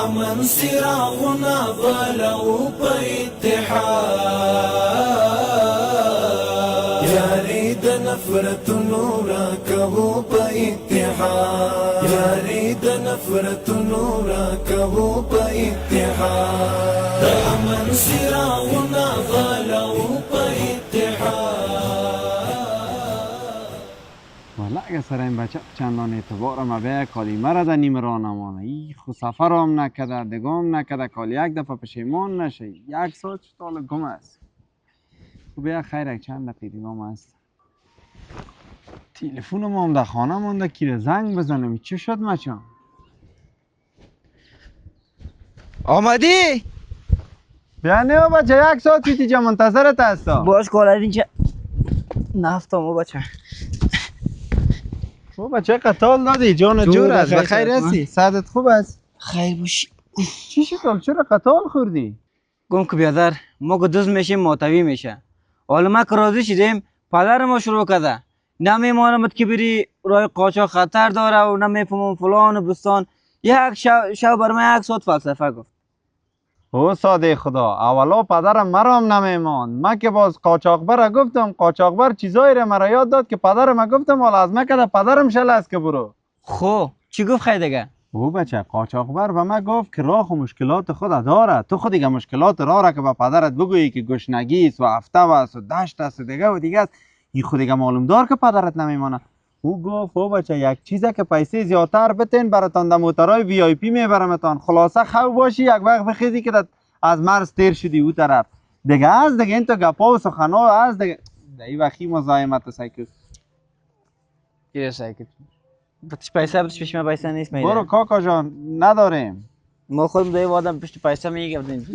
امن سراغنا بلو په اتحاد یاری د نفرت نورا کهو په اتحاد یاری د نفرت نورا کهو په اتحاد امن سراغنا بلو په والا اگه سر این بچه چندان اعتبار ما به کالی مرا در نیم را نمانه ای خو سفر هم نکده دگام نکده کالی یک دفعه پشیمان نشه یک ساعت شتال گم است خب بیا خیر چند دقیقه دیگام است تلفن ما هم در خانه مانده کیر زنگ بزنم چه شد مچان آمدی؟ بیا نه بچه یک ساعت پیتی جا منتظرت هستا باش کالر اینجا نفتم بچه او بچه قطال دادی جان جور است بخیر هستی صحتت خوب است خیر باشی چی شکل چرا قطال خوردی گم که بیادر ما که دوست میشیم ماتوی میشه حالا ما که راضی شدیم پدر ما شروع کرده نمیمانمت که بری راه قاچاق خطر داره و نمیفهمم فلان و بستان یک شب بر من یک ساعت فلسفه گفت او ساده خدا اولا پدرم مرام نمیمان من که باز قاچاقبر گفتم قاچاقبر چیزایی را مرا یاد داد که پدرم گفتم حالا از من کده پدرم شل است که برو خو چی گفت خیلی دیگه او بچه قاچاقبر به من گفت که راه و مشکلات خود داره تو خود دیگه مشکلات راه را که به پدرت بگویی که گشنگی است و هفته است و دشت است و دیگه است این خود دیگه معلوم دار که پدرت نمیمانه او گفت او بچه یک چیزه که پیسه زیادتر بتین براتان در موترهای وی آی پی میبرمتان خلاصه خو باشی یک وقت بخیزی که از مرز تیر شدی او طرف دیگه از دیگه این تو گپا و سخنا از دیگه این وقتی مزاحمت سایکل چیه سایکل بتش پیسه بتش پیش من پیسه نیست میده برو کاکا جان نداریم ما خودم دوی وادم پشت پیسه میگردیم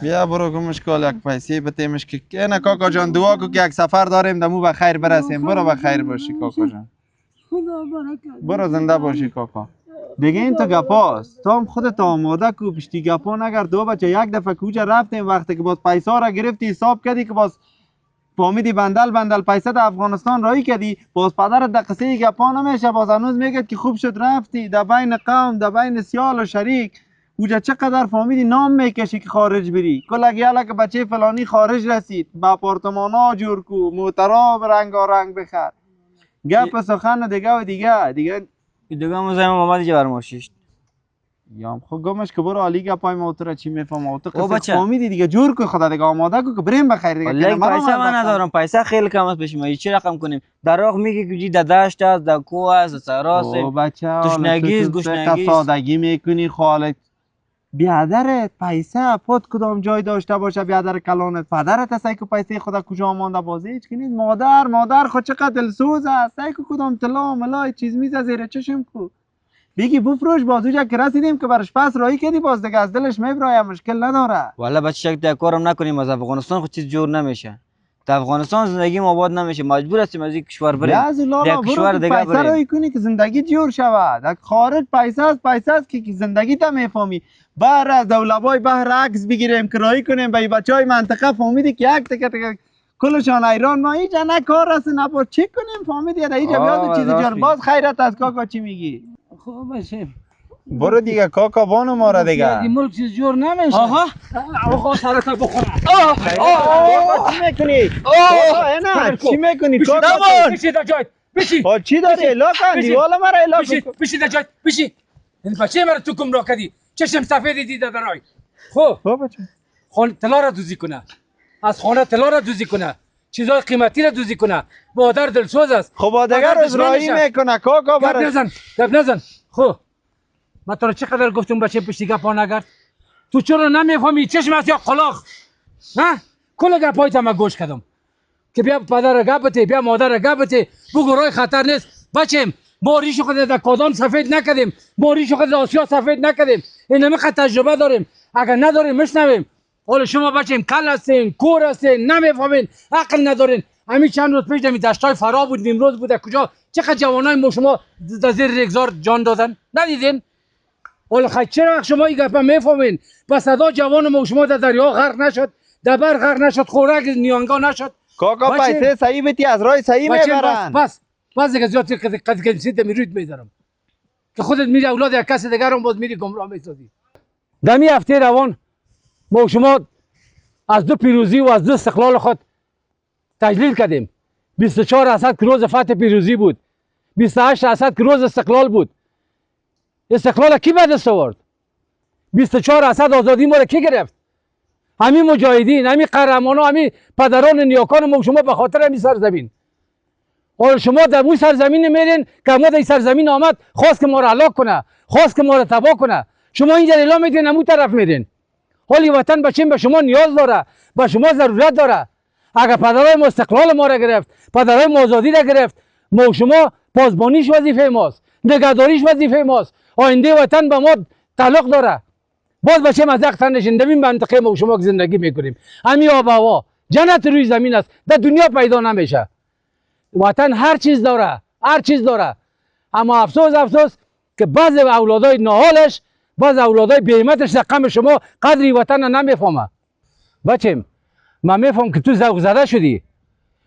بیا برو گمش کال یک پیسه بتیمش که نه کاکا جان دعا کو که یک سفر داریم دمو به خیر برسیم برو به خیر باشی کاکا جان خدا برکت برو زنده باشی کاکا دیگه این تو گپاست تو هم خودت آماده کو پشتی گپا نگرد دو بچه یک دفعه کوچه رفتیم وقتی که باز پیسه را گرفتی حساب کردی که باز فهمیدی بندل پیسه در افغانستان رایی کردی باز پدرت در قصه گپا نمیشه باز هنوز میگد که خوب شد رفتی در بین قوم در بین سیال و شریک اوجا چقدر فهمیدی نام میکشی که خارج بری کلک یالا که بچه فلانی خارج رسید با آپارتمان ها جور کو موترا رنگارنگ بخر گپ سخن دیگه مزاحم آمدی جا برماشیشت یا خب گمش که برو علی گپای موتور چی میفهم اوتو او قصه بچه. فهمیدی دیگه جور کو خدا دیگه آماده کو که بریم بخیر دیگه ولی پیسه من ندارم پیسه خیلی کم است پیش ما چی رقم کنیم در راه میگه که جی در دشت است در کوه است در صحرا است او بچه تشنگی گشنگی سادگی میکنی خالت بیادرت پیسه پد کدام جای داشته باشه بیادر کلانت پدرت است که پیسه خدا کجا مانده بازی هیچ کنید مادر خود چقدر دلسوز است که کدام طلا ملای چیز میز زیر چشم کو بگی بفروش بازوجا که رسیدیم که برش پس رایی کردی باز دیگه از دلش میبرای مشکل نداره والا بچه شک کارم نکنیم از افغانستان خود چیز جور نمیشه در افغانستان زندگی آباد نمیشه مجبور هستیم از این کشور بریم در کشور دیگه پیسه رایی کنی که زندگی جور شود در خارج پیسه است که زندگی تا میفهمی بر از دولبای بحر عکس بگیریم که رایی کنیم به بچهای منطقه فهمیدی که یک تک کلشان ایران ما هیچ نه کار است نه با چی کنیم فهمیدی در اینجا بیاد چیز جور باز خیرت از کاکا چی میگی خوب باشه برو دیگه کاکا بانو ما را دیگه این ملک چیز جور نمیشه آقا سرتا بخورم چی میکنی؟ نه چی میکنی؟ بشید در جایت بشید چی داری؟ الاکن دیوالا مرا الاکن بشید در جایت بشید این بچه مرا تو گمراه کردی چشم سفیدی دیده در رای خب خانه طلا را دوزی کنه از خانه طلا را دوزی کنه چیزای قیمتی را دوزی کنه مادر دلسوز است خب آدگر ازرایی میکنه کاکا گپ نزن خب من تو را چقدر گفتم بچه پشتی گپا نگرد تو چرا نمیفهمی چشم است یا قلاق ها کل گپای ما گوش کردم که بیا پدر را گپ بده بیا مادر را گپ بده بگو رای خطر نیست بچم ما ریش خود در کادان سفید نکردیم ما ریش خود در آسیا سفید نکردیم این همه تجربه داریم اگر نداریم میشنویم حالا شما بچم کل هستین کور هستین نمیفهمین عقل ندارین همین چند روز پیش دمی دشتای فرا بود نیمروز بود کجا چقدر جوانای ما شما در زیر رگزار جان دادن ندیدین حالا خیلی چرا شما این گپا میفهمین با صدا جوان ما شما در دریا غرق نشد در بر غرق نشد خوراک نیانگا نشد کاکا پیسه صحیح بیتی از راه صحیح میبرن بس دیگه زیاد قد کنسید میرید میذارم که خودت میری اولاد یک کس دیگر هم باز میری گمراه میسازی دمی هفته روان ما شما از دو پیروزی و از دو استقلال خود تجلیل کردیم. 24% که روز فتح پیروزی بود، 28% که روز استقلال بود. استقلال کی به دست آورد؟ 24% آزادی ما را کی گرفت؟ همین مجاهدین، همین قهرمانا، همین پدران نیاکان ما شما به خاطر همین سرزمین. حالا شما در اون سرزمین میرین که ما در این سرزمین آمد خواست که ما را هلاک کنه، خواست که ما را تباه کنه. شما اینجا اعلام میدین همون طرف میرین. حالی وطن به شما نیاز داره، به شما ضرورت داره. اگر پدرای ما استقلال ما را گرفت، پدرای ما آزادی را گرفت، ما شما پاسبانیش وظیفه ماست، نگهداریش وظیفه ماست. آینده وطن به ما تعلق داره. باز بچه مزق تن نشین ببین منطقه ما شما که زندگی میکنیم. همین آب و هوا جنت روی زمین است، در دنیا پیدا نمیشه. وطن هر چیز داره، هر چیز داره. اما افسوس که بعض اولادای ناحالش، بعض اولادای بی‌همتش در غم شما قدری وطن نمیفهمه. بچم من میفهم که تو ذوق زده شدی.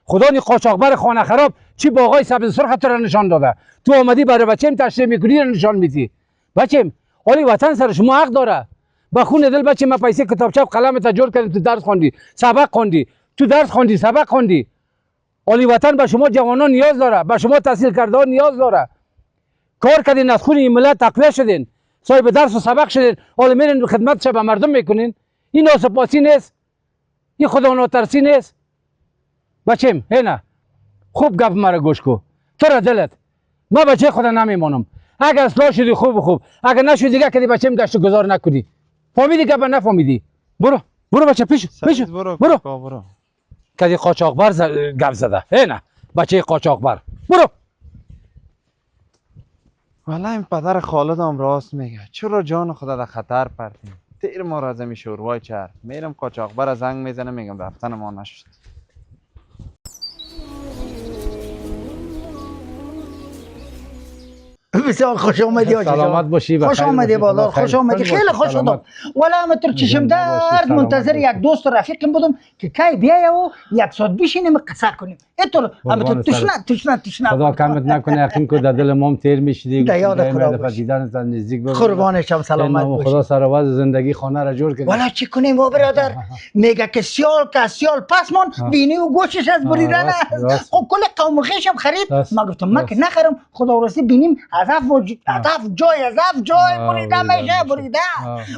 خدا نی قاچاقبر خانه خراب چی باغای سبز سرخ تو را نشان داده. تو آمدی برای بچم تشریح میکنی را نشان میدی. بچم حالی وطن سر شما حق داره. با خون دل بچه ما پیسه کتابچه و قلم تا جور کردیم، تو درس خوندی، سبق خوندی، تو درس خوندی، سبق خوندی. حالی وطن به شما جوانان نیاز داره، به شما تحصیل کرده‌ها نیاز داره. کار کردین از خون این ملت تقویه شدین، صاحب درس و سبق شدین، حالا میرین خدمت به مردم میکنین. این ناسپاسی نیست؟ این خدا ناترسی نیست؟ بچم نه خوب گپ مرا گوش کو. تو را دلت ما بچه خدا نمیمانم. اگر اصلاح شدی خوب، اگر نشدی دیگه کدی بچم گشت گذار نکنی. فهمیدی که نفهمیدی؟ برو بچه پیش برو. کدی قاچاقبر گپ زده. نه بچه قاچاقبر برو. والا این پدر خالدم راست میگه. چرا جان خدا در خطر پرتیم؟ تیر ما را از این شوروای چرخ. میرم قاچاقبر از زنگ میزنه میگم رفتن ما نشد. بسیار خوش آمدی آجی سلامت باشی. خوش آمدی بالا، خوش آمدی، خیلی خوش شدم. والا همطور چشم درد منتظر یک دوست و رفیقم بودم که کی بیایه و یک ساعت بشینیم قصه کنیم. اینطور همطور تشنه خدا کمت نکنه. یقین کو در دل ما تیر میشدی. در یاد خدا باش. دیدن نزدیک ببینم. قربانشم سلامت باشی. خدا سرآواز زندگی خانه را جور کرد. والا چی کنیم و برادر؟ میگه که سیال پس من بینی و گوشش از بریدن است. خب کل قوم خیشم خرید. ما گفتم من که نخرم. خدا راستی بینیم هدف جای بریده میشه بریده.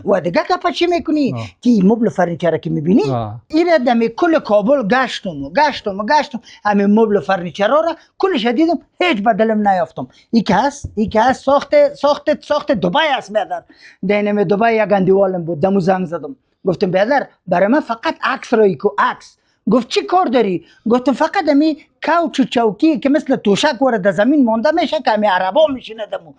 و دیگه گپ چی میکنی که این مبل فرنیچر که میبینی این دم کل کابل گشتم همین مبل فرنیچر را کلش دیدم، هیچ بدلم نیافتم. ای که هست ساخت دبی است بیادر. دینم دبی یک اندیوالم بود، دمو زنگ زدم گفتم بیادر برای من فقط عکس رایی کو عکس. گفت چی کار داری؟ گفتم فقط امی کوچ و چوکی که مثل توشک وارد زمین مانده میشه که امی عربا میشینه دمو.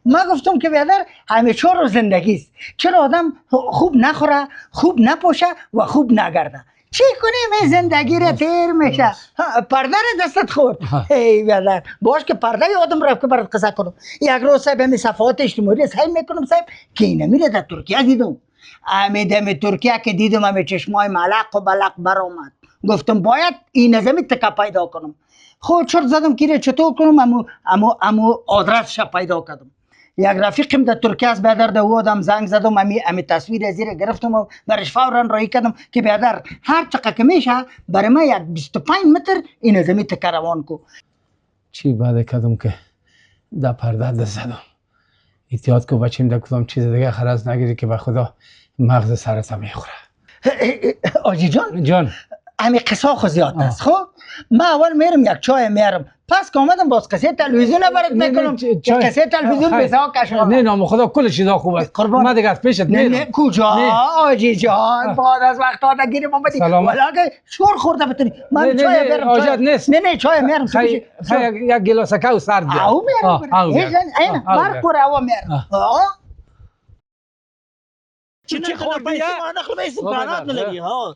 ما گفتم که بیادر همه چهار زندگی است. چرا آدم خوب نخوره، خوب نپوشه و خوب نگرده؟ چی کنیم این زندگی را تیر میشه. پرده را دستت خورد. ای بیادر باش که پرده آدم رفت که برات قصه کنم. یک روز صاحب همی صفحات اجتماعی سعی میکنم صاحب که اینه میره در ترکیه دیدم. امی ترکیه که دیدم امی چشمای ملق و بلق برآمد. گفتم باید این نظمی تکا پیدا کنم. خود چرت زدم که چطور کنم امو آدرسش پیدا کردم. یک رفیقم در ترکیه از بیادر در او آدم زنگ زدم امی تصویر زیر گرفتم و برش فورا رایی کردم که بیادر هر چقدر که میشه برای من یک 25 متر این نظمی تکا روان کو. چی بعد کردم که در پرده دست زدم. احتیاط کو بچیم در کدام چیز دیگه خرز نگیری که به خدا مغز سرت میخوره. آجی جان همین قصه خو زیاد است. خب ما اول میرم یک چای میارم، پس که آمدم باز قصه تلویزیون برات میکنم که قصه تلویزیون بسا کشم. نه نام خدا کل چیزا خوب است. ما دیگه از پیشت نه کجا آجی جان بعد از وقت آده گیریم آمدی ولی که شور خورده بتونی من چای بیارم. آجاد نیست. نه چای میارم. یک گلاس کاو سرد بیار. او میارم اینا برق پر هوا میارم. چی خوردی؟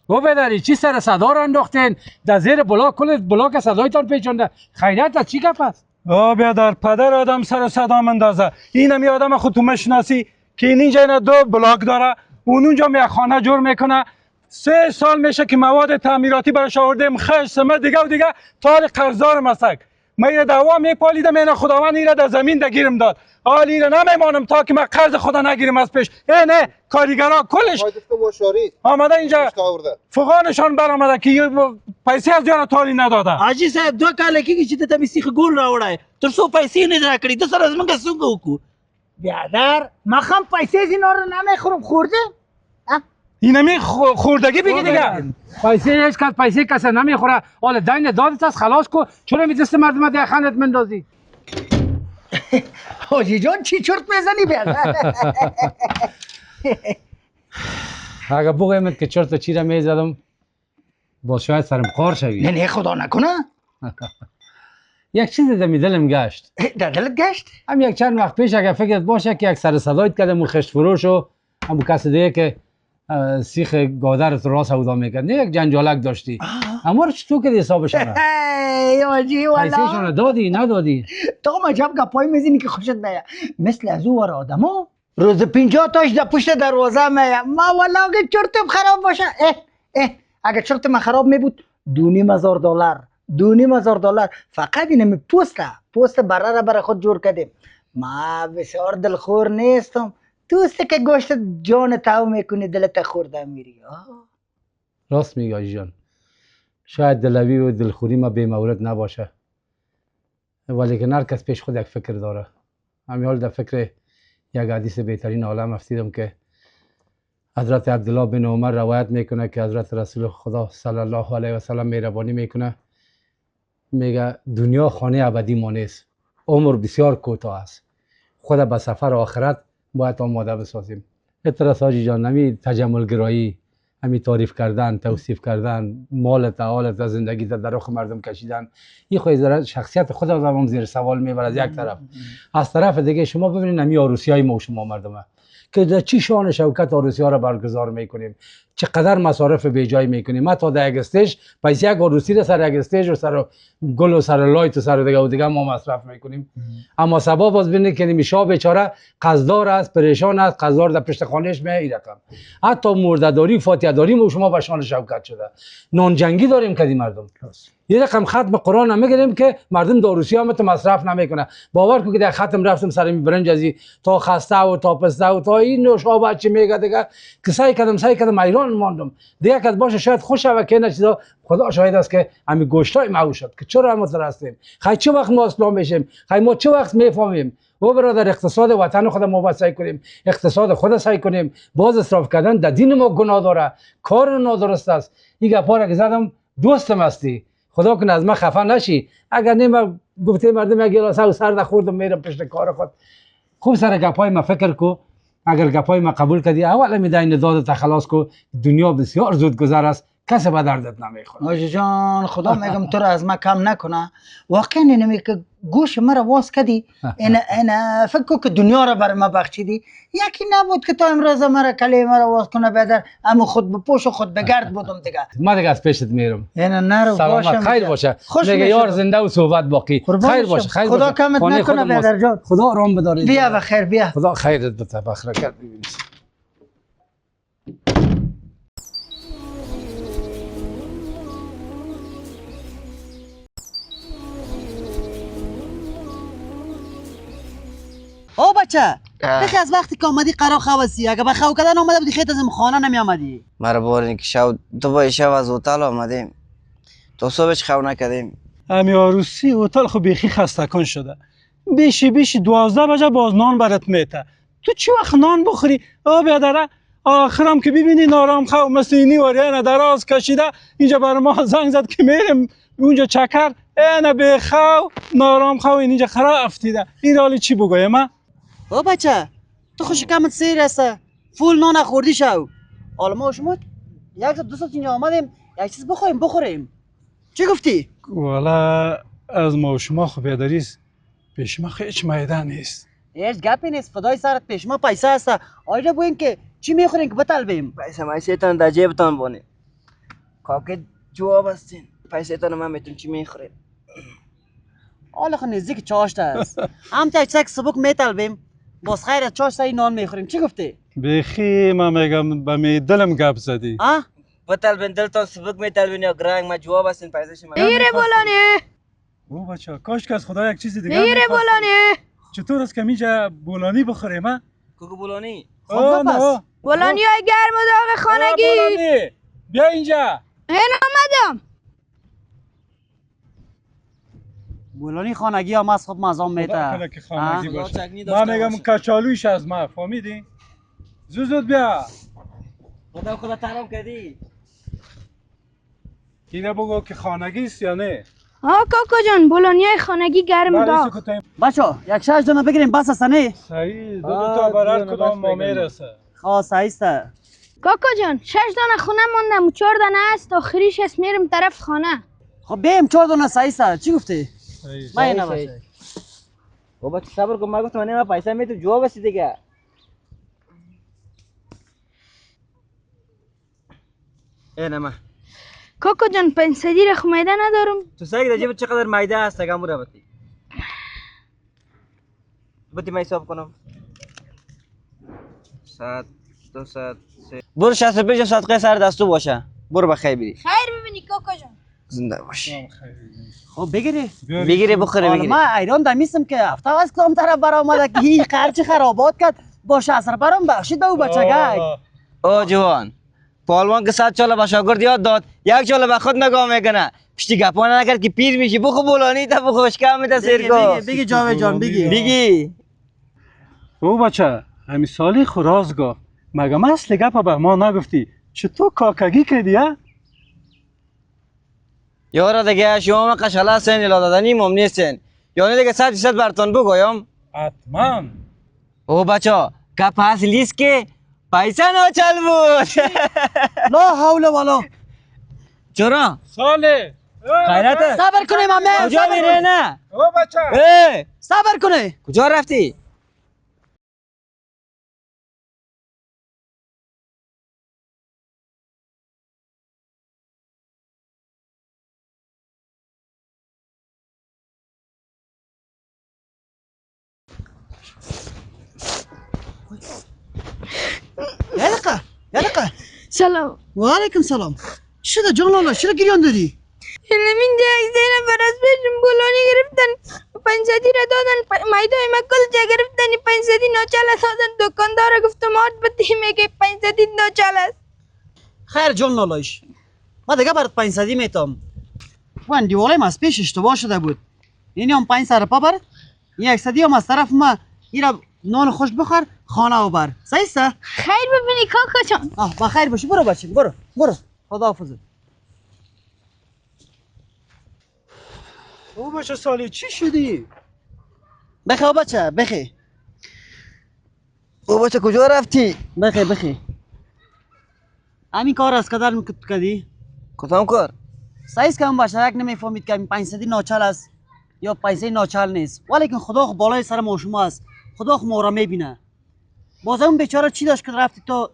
او بداری چی سر صدا رو انداختین در زیر بلاک صدایتان پیچونده؟ خیریت از چی گپ است؟ بیادر پدر آدم سر صدا مندازه. این همی آدم خود تو میشناسی که اینجا اینا 2 بلاک داره، اونجا یک خانه جور میکنه. 3 سال میشه که مواد تعمیراتی براش آوردیم، خش سمت دیگه تار قرضدار مسک. من اینا دعوا میپالیدم، اینا خداوند اینا در زمین دگیرم داد. حالی را نمیمانم تا که من قرض خدا نگیرم از پیش. نه کارگرا کلش آمده اینجا فقانشان برآمده که پیسې از جان تالی نداده. حاجی صاحب 2 کاله کېږي چې ته مې سیخ ګول راوړی تر څو پیسې نه راکړي د سره زمونږ څنګه وکړو بیادر ما هم پیسه از اینا رو نمیخورم خورده اینمی خوردگی بگی دیگه. پیسه هیچ کس پیسه کسی نمیخوره. حالا دین دادت است خلاص کو. چرا می دست مردم ده خندت مندازی؟ حاجی جان چی چرت میزنی بیادر اگه بگویمت که چرت چی را میزدم باز شاید سرم خار شوی. نه خدا نکنه یک چیز در دلم گشت. در دلت گشت؟ هم یک چند وقت پیش اگه فکرت باشه که یک سر صدایت کردم و خشت فروش و همون کسی دیگه که سیخ گادرت را سودا میکرد نه یک جنجالک داشتی. اما رو چطور کردی حسابشان؟ ای حاجی والا پیسهشان دادی ندادی؟ تو مجب گپای میزنی که خوشت بیاد مثل از او ور آدمو روز 50 تاش در پشت دروازه میاد. ما والا اگه چرتم خراب باشه اگه چرت من خراب میبود $2,500 فقط اینم پوست بره را برای خود جور کردیم. ما بسیار دلخور نیستم. دوسته که گوشت جان تاو میکنی دلت خورده میری. راست میگی حاجی جان. شاید دلوی و دلخوری ما بی مورد نباشه ولی که هر کس پیش خود یک فکر داره. همین حال در فکر یک حدیث بهترین عالم افتیدم که حضرت عبدالله بن عمر روایت میکنه که حضرت رسول خدا صلی الله علیه و سلم مهربانی میکنه میگه دنیا خانه ابدی ما نیست. عمر بسیار کوتاه است. خود به سفر آخرت باید آماده بسازیم. اعتراض حاجی جان نمی تجمل گرایی همی تعریف کردن توصیف کردن مالت حالت از زندگی در رخ مردم کشیدن این خود شخصیت خود آدم زیر سوال میبره از یک طرف. از طرف دیگه شما ببینید همی عروسی های ما و شما مردمه که در چی شان شوکت عروسی ها را برگزار میکنیم چقدر مصارف بی جای میکنیم. ما تا در یک استیج پیسه یک عروسی را سر یک استیج و سر گل و سر لایت و سر دیگه ما مصرف میکنیم. اما سبب باز ببینید که نمیشه بیچاره قصدار است پریشان است قصدار در پشت خانهش می این رقم. حتی مرده‌داری فاتحه داری ما شما به شان شوکت شده. نان جنگی داریم کدی مردم. یه رقم ختم قرآن نمیگیریم که مردم داروسی هم مصرف نمیکنه. باور کو که در ختم رفتم سر برنج ازی تا خسته و تا پسته و تا این نوشابه چی میگه دیگه که سعی کردم ایران ماندم دیگه که باشه شاید خوش و که نه چیزا خدا شاهد است که همین گوشتای ما شد که چرا ما هستیم خی چه وقت ما اسلام میشیم خی ما چه وقت میفهمیم و برادر اقتصاد وطن خود ما سعی کنیم اقتصاد خود سعی کنیم. باز اسراف کردن در دین ما گناه داره کار نادرست است. این گپا که زدم دوستم هستی خدا کنه از من خفه نشی. اگر نه گفته مردم یک گلاس او سر خوردم میرم پشت کار خود. خوب سر گپای ما فکر کو اگر گپای ما قبول کردی اول می دین دادت خلاص کو دنیا بسیار زود گذر است کسی به دردت نمیخوره. حاجی جان خدا میگم تو را از ما کم نکنه. واقعا اینمی که گوش مرا واس کردی این فکر کو که دنیا را بر ما بخشیدی. یکی نبود که تو امروز مرا کلمه را واس کنه بدر اما خود به پوش و خود به گرد بودم دیگه. ما دیگه از پیشت میرم. اینا نرو سلامت خیر باشه. دیگه یار زنده و صحبت باقی. خیر باشه خیر باشه. خدا کمت نکنه بدر جان. خدا آرام بداره. بیا بخیر بیا. خدا خیرت بده بخرکت ببینید. او بچه بخی از وقتی که آمدی قرار خواستی اگه به خو کردن آمده بودی خیلی از خانه نمی آمدی. مرا بارین که شب دو شب از هتل آمدیم تا صبحش خو نکردیم. امی عروسی هتل خو بیخی خسته کن شده. بیشی 12 بجه باز نان برات میته. تو چی وقت نان بخوری؟ آ بیادره آخرام که ببینی نارام خو مثل اینی وریانه دراز کشیده اینجا بر ما زنگ زد که میریم اونجا چکر اینا به خو نارام خو اینجا خرا افتیده. این حالی چی بگویم ما؟ او بچه تو خوش کمت سیر است فول نان خوردی شو. حالا ما شما یک دو ساعت اینجا آمدیم یک چیز بخوریم. چی گفتی؟ والا از ما و شما خو بیادریست پیش ما هیچ میدان نیست. هیچ گپی نیست فدای سرت پیش ما پیسه هست. آیجا بگوین که چی میخورین که بطلبیم. پیسه تان در جیبتان بانه کاکه جواب هستین پیسه تان من میتون چی میخورید. حالا خو نزدیک چاشت است. هم تا یک سبک میطلبیم باز خیر از چاشت نان میخوریم. چی گفتی؟ بیخی ما میگم به می دلم گپ زدی. بطلبین دلتان سبک میطلبین یا گرنگ ما جواب هستین پیسه شما میره بولانی او بچه کاش که از خدا یک چیزی دیگه میره بولانی چطور است که میجا بولانی بخوریم ها؟ کوکو بولانی آه نه بولانی های گرم و داغ خانگی. بولانی بیا اینجا. این آمدم. بولانی خانگی هم از خود مزام خدا میته کنه که خانگی خدا باشه. چکنی من داشته میگم باشه. کچالویش از ما فهمیدی؟ زود بیا. خدا ترام کردی. اینه بگو که خانگی است یا نه؟ ها کاکا جان بولانی های خانگی گرم و بله داغ. سکوتیم. بچه یک 6 دونه بگیریم بس است نه؟ صحیح دو تا برای کدام ما میرسه. خواه صحیح است. کاکا جان 6 دانه خونه موندم و 4 دانه است آخریش است میرم طرف خانه. خب بیم 4 دونه صحیح است. چی گفتی؟ صحیح. من نباشه. بابا صبر کن من گفتم من پیسه می تو جواب است دیگه. اینم کاکا جان 500 رخ میده ندارم. تو سگ در جیبت چقدر میده است اگه امور بتی بتی من حساب کنم 100 200 برو 65 صدقه سر دستو باشه برو بخیر بری خیر ببینی کاکا جان. زنده باش خب بگیری. بگیری بخوره حالا بگیری من ایران دمیستم که هفته از کلام طرف برآمده که هی خرچ خرابات کرد باشه اثر برام بخشید او بچگک. او جوان پالوان که 100 سال به شاگرد یاد داد یک سال به خود نگاه میکنه پشتی گپانه نکرد که پیر میشی بخو بولانی تا بخو اشکام میده سیرکو بگی جاوید جان بگی. بگی او بچه همی سالی خوراز گفت مگه اصل گپ به ما نگفتی چطور کاکگی کردی ها؟ یارا دیگه شما قشاله هستین الا دادنی مم نیستین یعنی دیگه 100% براتون بگویم حتما. او بچه گپ اصلی است که پیسه ناچل بود لا حول ولا. چرا ساله خیرته صبر کنیم امه. کجا میره نه او بچه ای صبر کنه. کجا رفتی یه دقیقه. سلام. و علیکم سلام. چی شده جان لالا چرا گریان داری؟ من جای زینب براز بشم بولانی گرفتن 500 را دادن مایدای ما کل جا گرفتن 500 ناچال است دادن دکاندار گفتم آت بتی میگه 500 ناچال است. خیر جان لالایش ما دیگه برات 500 میتام. وان دیوالم از پیش اشتباه شده بود. این هم 5 سر پا بر. این 100 هم از طرف ما ایرا نان خوش بخور خانه و بر. صحیح است؟ خیر ببینی کاکا جان. آه بخیر باشی برو بچه برو خداحافظ. او بچه سالی چی شدی؟ بخیر بچه بخیر. او بچه کجا رفتی بخیر. همین کار از قدر کردی؟ کدام کار سایز که هم باشه یک نمیفهمید که 500 ناچل است یا پیسه ناچل نیست ولیکن خدا خو بالای سر ما شما است خدا خو ما را میبینه باز اون بیچاره چی داشت که رفتی تو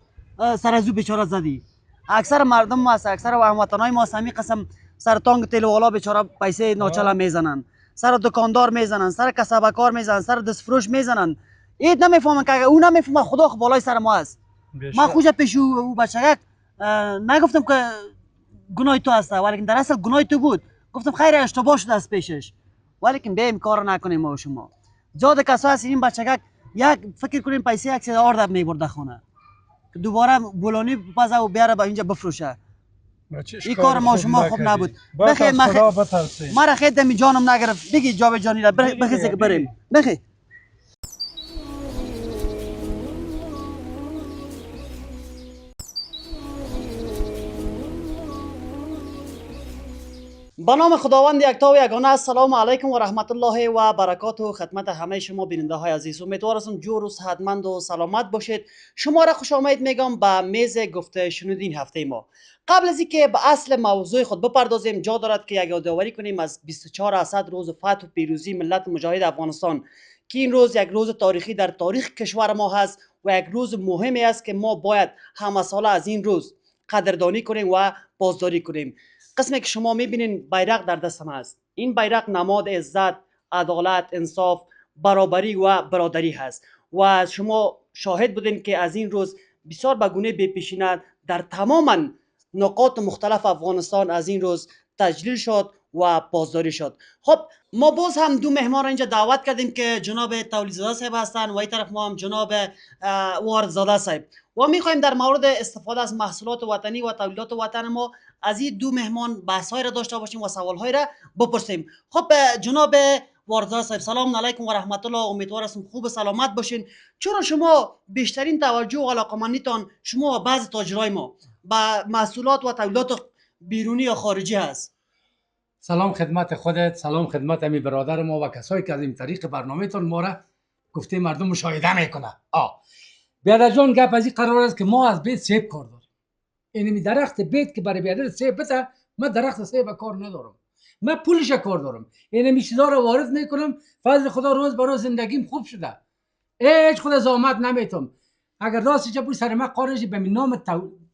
سر از او بیچاره زدی اکثر مردم ما است اکثر هموطنای ما است همین قسم سر تانگ تیل والا بیچاره پیسه ناچل میزنن سر دکاندار میزنن سر کسب کار میزنن سر دستفروش میزنن اید نمیفهمن که اون نمیفهمه خدا خو بالای سر ما است من خوشا پیش او بچگک نگفتم که گناه تو هست ولیکن در اصل گناه تو بود گفتم خیر اشتباه شده از پیشش ولیکن بیم کار نکنیم ما و شما جاد کسا هست این بچگک یک فکر کنیم پیسه 100 دب میبرده خونه که دوباره بولانی بپزه و بیاره به اینجا بفروشه این کار ما شما خوب نبود بخیر مرا خیلی دمی جانم نگرفت بگی جاوید جانی را بخیزه که بریم بخیر با نام خداوند یکتا و یگانه السلام علیکم و رحمت الله و برکاته خدمت همه شما بیننده های عزیز امیدوارم جور و صحتمند و سلامت باشید شما را خوش آمدید میگم به میز گفته شنودین هفته ما قبل از اینکه به اصل موضوع خود بپردازیم جا دارد که یک یادآوری کنیم از 24 اسد روز فتح و پیروزی ملت مجاهد افغانستان که این روز یک روز تاریخی در تاریخ کشور ما هست و یک روز مهمی است که ما باید همه ساله از این روز قدردانی کنیم و بازداری کنیم قسمی که شما میبینین بیرق در دستم است این بیرق نماد عزت عدالت انصاف برابری و برادری هست و شما شاهد بودین که از این روز بسیار به گونه بی‌پیشینه در تمام نقاط مختلف افغانستان از این روز تجلیل شد و پاسداری شد. خب ما باز هم دو مهمان را اینجا دعوت کردیم که جناب تولیدزاده صاحب هستن و این طرف ما هم جناب واردزاده صاحب و میخوایم در مورد استفاده از محصولات وطنی و تولیدات وطن ما از این دو مهمان بحث‌های را داشته باشیم و سوال‌های را بپرسیم. خب جناب واردزاده صاحب سلام علیکم و رحمت الله، امیدوار هستم خوب و سلامت باشین. چرا شما بیشترین توجه و علاقمندیتان شما و بعض تاجرای ما به محصولات و تولیدات بیرونی یا خارجی هست؟ سلام خدمت خودت، سلام خدمت امی برادر ما و کسایی که از این طریق برنامه تون ما را گفته مردم مشاهده میکنه. بیادر جان گپ از این قرار است که ما از بیت سیب کار داریم. اینمی درخت بیت که برای بیادر سیب بده، من درخت سیب کار ندارم، من پولش کار دارم. اینمی چیزا رو وارد میکنم، فضل خدا روز برای زندگیم خوب شده، هیچ خود زحمت نمیتم. اگر راستش چه سر من قارنش به نام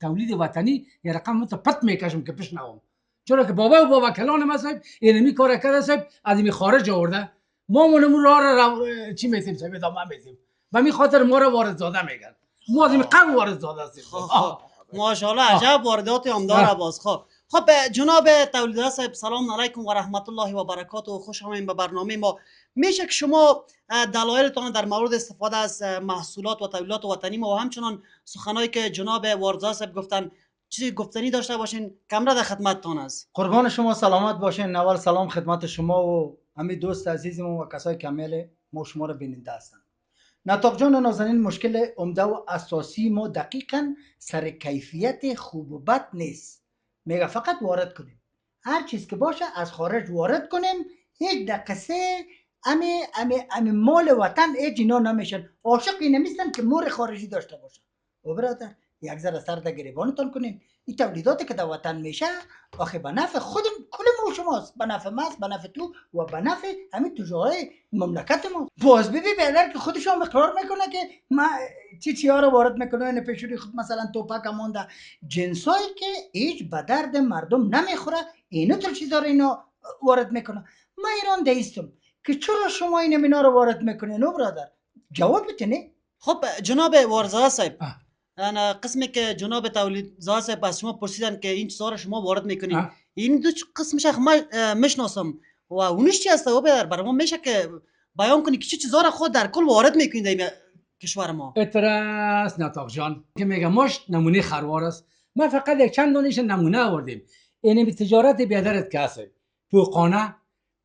تولید وطنی یه رقم متپت میکشم که پیش نوام، چرا که بابا و بابا کلان ما صاحب اینمی کار کرده صاحب از این خارج آورده، ما مونمون را چی میتیم صاحب ادامه میتیم و می خاطر ما را وارد زاده میگن، ما از این قبل وارد زاده هستیم. ماشاءالله عجب واردات هم داره باز. خب جناب تولیدزاده صاحب سلام علیکم و رحمت الله و برکاته و خوش آمدید به برنامه ما. میشه که شما دلایلتان در مورد استفاده از محصولات و تولیدات وطنی ما و همچنان سخنایی که جناب واردزاده صاحب گفتن چیزی گفتنی داشته باشین؟ کامرا در خدمتتان است. قربان شما سلامت باشین. اول سلام خدمت شما و همه دوست عزیزم و کسای کامل ما شما رو بیننده هستن. نطاق جان نازنین، مشکل عمده و اساسی ما دقیقاً سر کیفیت خوب و بد نیست. میگه فقط وارد کنیم، هر چیز که باشه از خارج وارد کنیم، هیچ دقیقه امی مال وطن هیچ اینا نمیشن. عاشق این نمیستن که مور خارجی داشته باشن. و برادر یک ذره سر در گریبانتان کنین. این تولیداتی که در وطن میشه آخه به نفع خودم کل ما شماست، به نفع ماست، به نفع تو و به نفع همین تجارای مملکت ما. باز ببین بیادر که خودشون اقرار میکنه که ما چی ها رو وارد میکنه، این پیشوری خود مثلا توپک مونده، جنسایی که هیچ به درد مردم نمیخوره، اینو تر چیزا رو اینا وارد میکنه. ما ایران دیستم که چرا شما اینا رو وارد میکنین؟ برادر جواب بتینه. خب جناب واردزاده صاحب، انا قسمی که جناب تولیدزاده صاحب از شما پرسیدن که این چیزا رو شما وارد میکنین، این دو قسمش ما میشناسم و اونش چی هست؟ و برای ما میشه که بیان کنی که چه چیزا رو خود در کل وارد میکنین در کشور ما؟ اعتراض نطاق جان که میگه مشت نمونه خروار است، ما فقط یک چند دانش نمونه آوردیم. اینمی تجارت بیادرت که هست، پوقانه،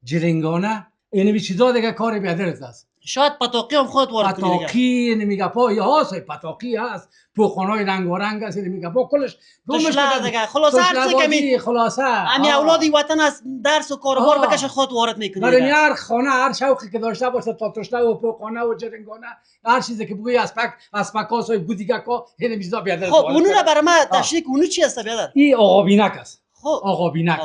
جرنگانه، اینمی چیزا دیگه کار بیادرت است. شاید پتاقی هم خود وارد کنی دیگه. پتاقی نمیگه پا یا هست، پتاقی هست، پوقانای رنگ و رنگ هست، نمیگه پا کلش تشله دیگه. خلاصه هر چی که می خلاصه امی اولادی وطن است درس و کاروبار بکشه خود وارد میکنی. برای هر خانه هر شوقی که داشته باشه تا تشله و پوقانه و جرنگانه هر چیزی که بگوی اسپکاس و گودیگا کا اینمی چیزا بیادر. خب اونو را برای ما تشریح اونو چی هست بیادر؟ این آقا بینک است. خب آقا بینک.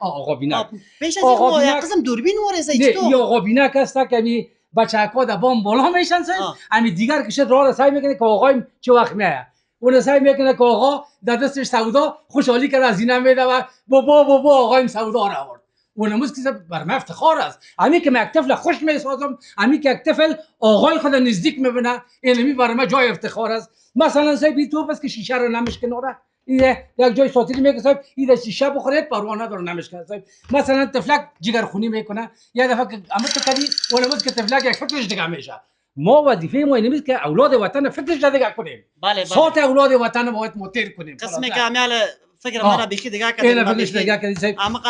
آقا بینک. پیش از آقا این یک قسم دوربین وارسه چطور؟ این آقا بینک است که بچه‌ها در بام بالا میشن صاحب، همین دیگر کشت راه را سعی میکنه که آقایم چه وقت میاد، اون سعی میکنه که آقا در دستش سودا خوشحالی کرده از این میده و بابا آقایم سودا را آورد. اون امروز که بر من افتخار است، همین که یک طفل خوش میسازم، همین که یک طفل آقای خود نزدیک میبینه، اینمی برای من جای افتخار است. مثلا صاحب تو بس که شیشه رو نمیشکنه، یک جای ساتری میگه صاحب این شیشه بخورید پروانه داره نمیشکنه صاحب. مثلا تفلک جگرخونی میکنه، یه دفعه که اما تو کدی اونموز که تفلک یک فکرش دیگه میشه. ما وظیفه ما اینه که اولاد وطن فکرش دیگه کنیم. بله صوت اولاد وطن باید متیر کنیم. قسمی که امیال فکر من بیخی دیگه کردیم.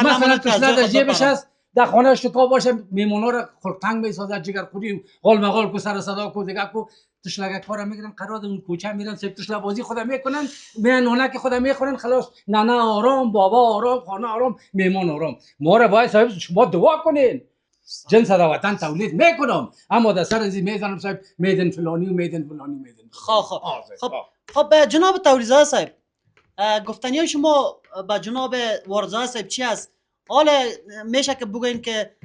مثلا تشنه در جیبش هست، در خانه شکا باشه، میمونا رو خلقتنگ میسازه، جگرخونی غال مغال کو سر صدا کو دیگه کو تشلگه کارا میگیرن، قرار اون کوچه میرن سب تشله بازی خودم میکنن، میان نونک خودم میخورن، خلاص نانا آرام، بابا آرام، خانه آرام، میمون آرام. ما رو باید صاحب شما دعا کنین. جنس در وطن تولید میکنم، اما در سر ازی میزنم صاحب میدن فلانی و میدن فلانی میدن. خب جناب تولیدزاده صاحب، گفتنی شما با جناب واردزاده صاحب چی است؟ حالا میشه که بگوین که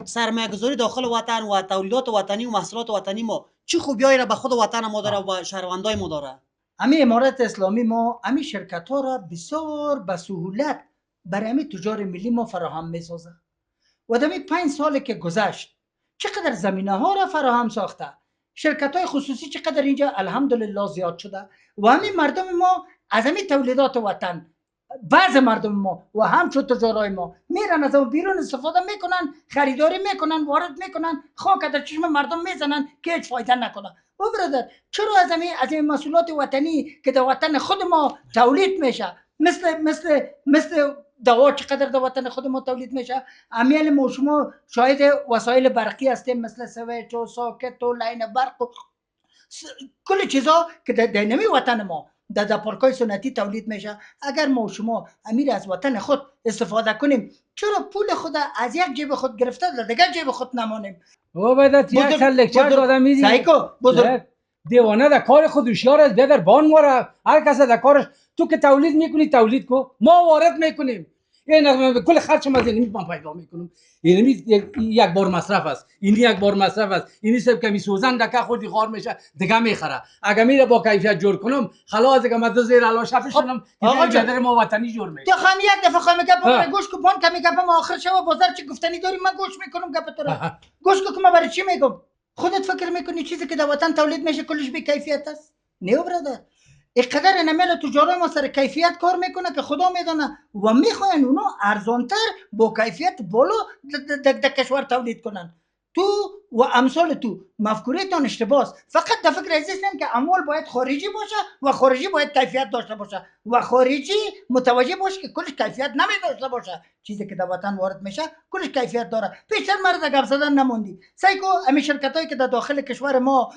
سرمایه گذاری داخل وطن و تولیدات وطنی و محصولات وطنی ما چه خوبیایی را به خود وطن ما داره و شهروندای ما داره؟ همین امارت اسلامی ما همین شرکت ها را بسیار به سهولت برای همین تجار ملی ما فراهم میسازه و در 5 سالی که گذشت چقدر زمینه ها را فراهم ساخته، شرکت های خصوصی چقدر اینجا الحمدلله زیاد شده و همین مردم ما از همین تولیدات وطن بعض مردم ما و همچون تجارای ما میرن از اون بیرون استفاده میکنن، خریداری میکنن، وارد میکنن، خاک در چشم مردم میزنن که هیچ فایده نکنه. و برادر چرا از این محصولات وطنی که در وطن خود ما تولید میشه، مثل دوا چقدر در وطن خود ما تولید میشه، امیال ما شما شاید وسایل برقی هستیم مثل سویچ و ساکت و لاین برق و کل چیزا که در نمی وطن ما در پارکای سنتی تولید میشه. اگر ما شما امیر از وطن خود استفاده کنیم، چرا پول خود از یک جیب خود گرفته در دیگر جیب خود نمانیم؟ او بدت یک سال لکچر دادم میدی سایکو بزرگ دیوانه در کار خود هوشیار است، در بان ماره هر کس در کارش. تو که تولید میکنی تولید کو، ما وارد میکنیم. این کل خرچم از اینمی من پیدا میکنم. اینمی یک بار مصرف است، این یک بار مصرف است، اینی سب کمی سوزن دکه خودی خار میشه دیگه میخره. اگر میره با کیفیت جور کنم خلاص دیگه من زیر علاش شدم که در ما وطنی جور میشه. تو خام یک دفعه خام گپ گوش کو پون کمی گپ ما آخر شو بازار چی گفتنی داری من گوش میکنم گپ تو را. گوش کو که من برای چی میگم؟ خودت فکر میکنی چیزی که در وطن تولید میشه کلش بی کیفیت است؟ نه برادر. اینقدر نمیل تجارت ما سر کیفیت کار میکنه که خدا میدونه و میخواین اونا ارزانتر با کیفیت بالا در کشور تولید کنن. تو و امثال تو مفکورتان اشتباه است. فقط در فکر ازیستیم که اموال باید خارجی باشه و خارجی باید کیفیت داشته باشه و خارجی متوجه باشه که کلش کیفیت نمی داشته باشه. چیزی که در وطن وارد میشه کلش کیفیت داره. پیشتر مرد گپ زدن نموندی. سایکو همین شرکتایی که در داخل کشور ما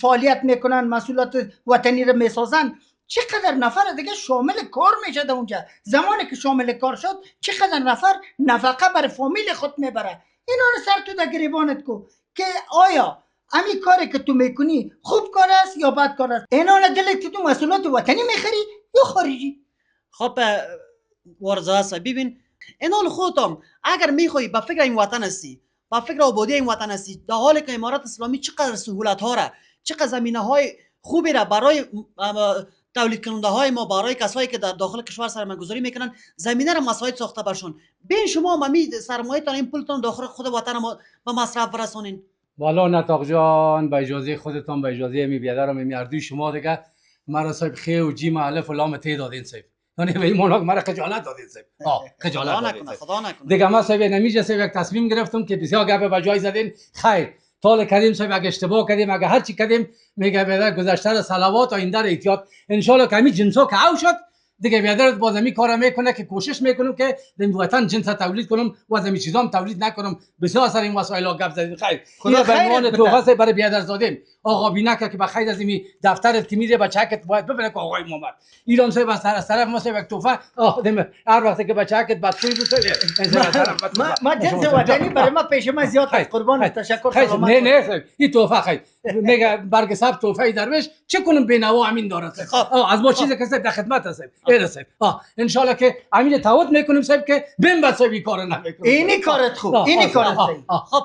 فعالیت میکنن، محصولات وطنی رو میسازن، چقدر نفر دیگه شامل کار میشه در اونجا. زمانی که شامل کار شد چقدر نفر نفقه بر فامیل خود میبره. اینا رو سر تو در گریبانت کو که آیا همین کاری که تو میکنی خوب کار است یا بد کار است. اینا رو دلت تو محصولات وطنی میخری یا خارجی؟ خب ورزا است. ببین اینا خودم اگر میخوای با فکر این وطن هستی، با فکر آبادی این وطن هستی، در حالی که امارات اسلامی چقدر سهولت ها را، چقدر زمینه های خوبی را برای تولید کننده های ما، برای کسایی که در داخل کشور سرمایه‌گذاری میکنن زمینه را مساعد ساخته برشون. بین شما ممی سرمایه تان این پولتون داخل خود وطن ما به مصرف برسونین. والا نطاق جان با اجازه خودتان، با اجازه می بیادرم می اردوی شما دیگه مرا صاحب خی و جیم الف و لام ته دادین صاحب. یعنی به این مولا مرا خجالت دادین صاحب. خجالت دادین. خدا نکنه. دیگه ما صاحب نمیشه صاحب یک تصمیم گرفتم که بسیار گپ به جای زدین. خیر طال کردیم صاحب، اگه اشتباه کردیم، اگه هر چی کردیم میگه بیادر گذشته را صلوات آینده را احتیاط ان شاء الله که همین جنسا که او شد دیگه بیادرت باز می کارا میکنه که کوشش میکنم که در وطن جنس تولید کنم و از همین چیزام تولید نکنم. بسیار سر این وسایل گپ زدید. خیر خدا به عنوان توفیق برای بیادر زادیم آقا بینک که بخیر از این دفترت که میره بچه‌کت باید ببینه که آقای محمد ایران صاحب از طرف ما صاحب توفیق هر وقت که بچه‌کت بدخوی بود ما جنس وطنی برای ما پیش ما زیاد قربان تشکر. نه این توفیق میگه برگ سب توفیق درویش چه کنم بینوا همین داره از ما چیزی که در خدمت هست صاحب. ان شاء الله که امین تعهد میکنیم صاحب که بهم بسوی کار نمیکنم. اینی کارت خوب، اینی کارت خب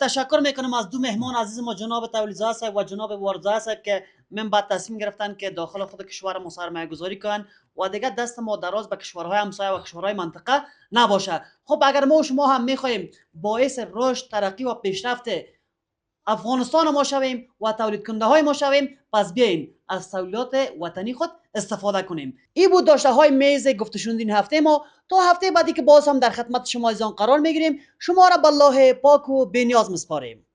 تشکر میکنم از دو مهمان عزیز ما، جناب تولیزا صاحب و جناب ورزا صاحب که من بعد تصمیم گرفتن که داخل خود کشور ما سرمایه گذاری کنن و دیگه دست ما دراز به کشورهای همسایه و کشورهای منطقه نباشه. خب اگر ما و شما هم میخوایم باعث رشد، ترقی و پیشرفت افغانستان ما شویم و تولید کننده های ما شویم، پس بیاین از تولیدات وطنی خود استفاده کنیم. این بود داشته های میز گفتشوندی این هفته ما. تا هفته بعدی که باز هم در خدمت شما عزیزان قرار میگیریم، شما را به الله پاک و بی‌نیاز میسپاریم.